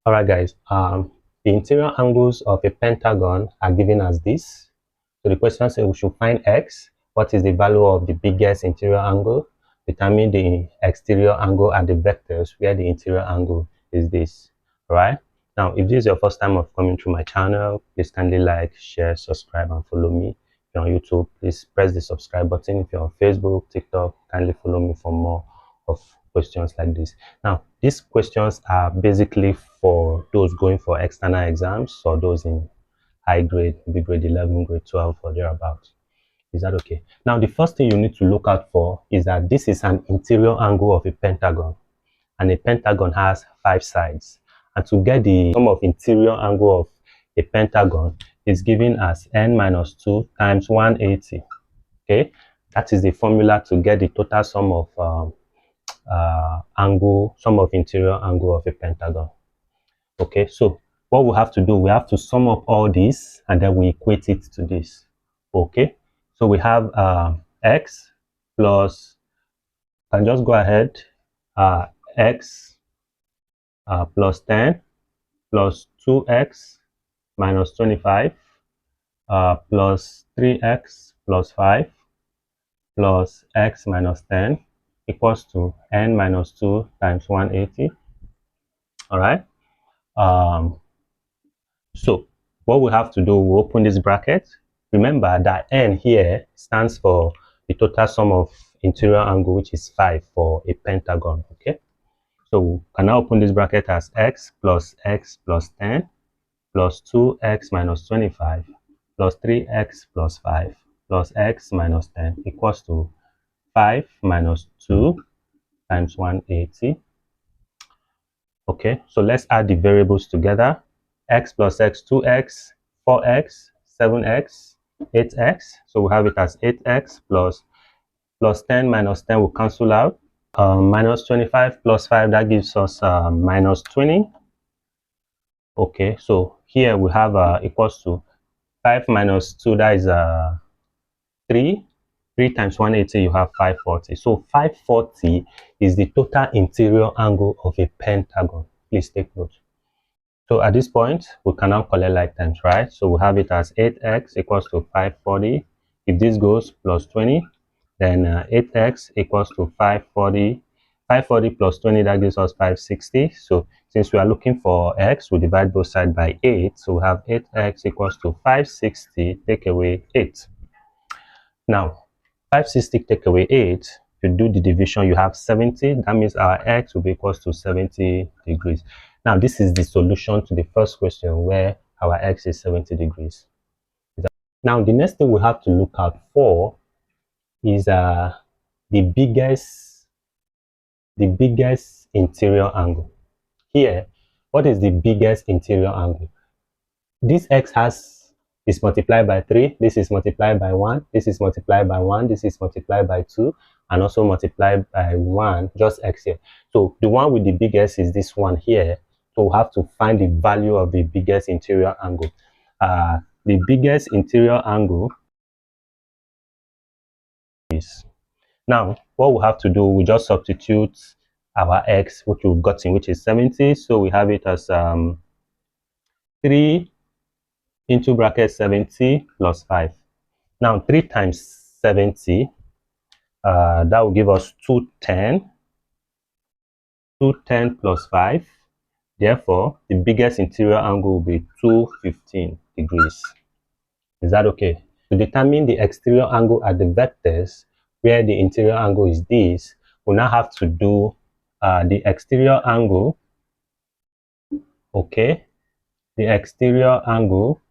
All right, guys. The interior angles of a pentagon are given as this. So the question says we should find x. What is the value of the biggest interior angle? Determine the exterior angle at the vectors where the interior angle is this. All right. Now, if this is your first time of coming through my channel, please kindly like, share, subscribe, and follow me. If you're on YouTube, please press the subscribe button. If you're on Facebook, TikTok, kindly follow me for more of questions like this. Now, these questions are basically for those going for external exams or those in high grade, maybe grade 11, grade 12, or thereabouts. Is that okay? Now, the first thing you need to look out for is that this is an interior angle of a pentagon, and a pentagon has 5 sides. And to get the sum of interior angle of a pentagon is given as n minus 2 times 180. Okay, that is the formula to get the total sum of sum of interior angle of a pentagon. Okay, so what we have to do, we have to sum up all this and then we equate it to this. Okay, so we have x plus, and just go ahead, x plus 10 plus 2x minus 25 plus 3x plus 5 plus x minus 10 equals to n minus 2 times 180. All right. So what we have to do, we open this bracket. Remember that n here stands for the total sum of interior angle, which is 5 for a pentagon. Okay. So we can now open this bracket as x plus 10 plus 2x minus 25 plus 3x plus 5 plus x minus 10 equals to 5 minus 2 times 180. Okay, so let's add the variables together. X plus x, 2x, 4x, 7x, 8x. So we have it as 8x plus 10 minus 10 will cancel out. Minus 25 plus 5, that gives us minus 20. Okay, so here we have equals to 5 minus 2, that is 3. 3 times 180, you have 540. So 540 is the total interior angle of a pentagon. Please take note. So at this point, we can now collect like terms, right? So we have it as 8x equals to 540. If this goes plus 20, then 8x equals to 540. 540 plus 20, that gives us 560. So since we are looking for x, we divide both sides by 8. So we have 8x equals to 560, take away 8. Now, 560 take away 8, you do the division, you have 70. That means our x will be equals to 70 degrees. Now, this is the solution to the first question where our x is 70 degrees. Now, the next thing we have to look out for is the biggest interior angle. Here, what is the biggest interior angle? This x is multiplied by 3, this is multiplied by 1, this is multiplied by 1, this is multiplied by 2, and also multiplied by 1, just x here. So the one with the biggest is this one here. So we have to find the value of the biggest interior angle. The biggest interior angle is, now what we have to do, we just substitute our x, which we've gotten, which is 70. So we have it as 3 into bracket 70 plus 5. Now 3 times 70, that will give us 210. 210 plus 5. Therefore, the biggest interior angle will be 215 degrees. Is that okay? To determine the exterior angle at the vectors where the interior angle is this, we now have to do the exterior angle. Okay, the exterior angle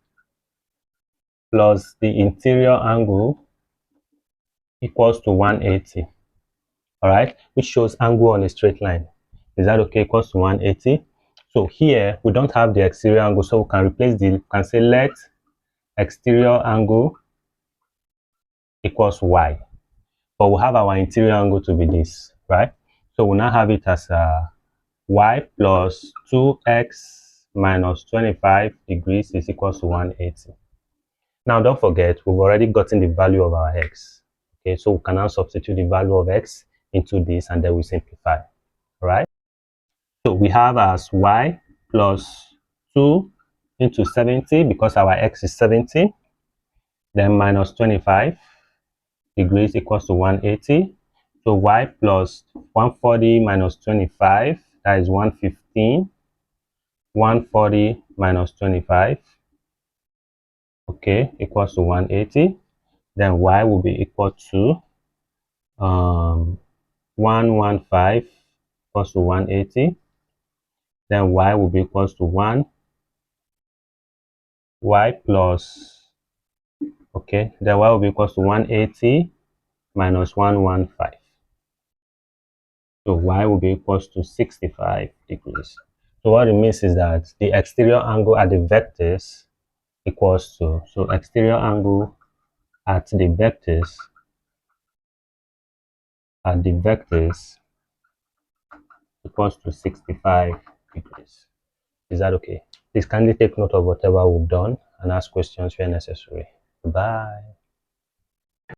plus the interior angle equals to 180. All right, which shows angle on a straight line. Is that okay? Equals to 180. So here we don't have the exterior angle, so we can replace the, can say let exterior angle equals y. But we have our interior angle to be this, right? So we now have it as y plus 2x minus 25 degrees is equals to 180. Now don't forget, we've already gotten the value of our x. Okay, so we can now substitute the value of x into this and then we simplify. All right? So we have as y plus 2 into 70, because our x is 70, then minus 25 degrees equals to 180. So y plus 140 minus 25, that is 115. 140 minus 25, okay, equals to 180. Then y will be equal to 115 equals to 180. Then y will be equals to 1. Y plus, okay, then y will be equals to 180 minus 115. So y will be equals to 65 degrees. So what it means is that the exterior angle at the vectors equals to, so exterior angle at the vectors equals to 65 degrees. Is that okay? Please kindly take note of whatever we've done and ask questions where necessary. Bye.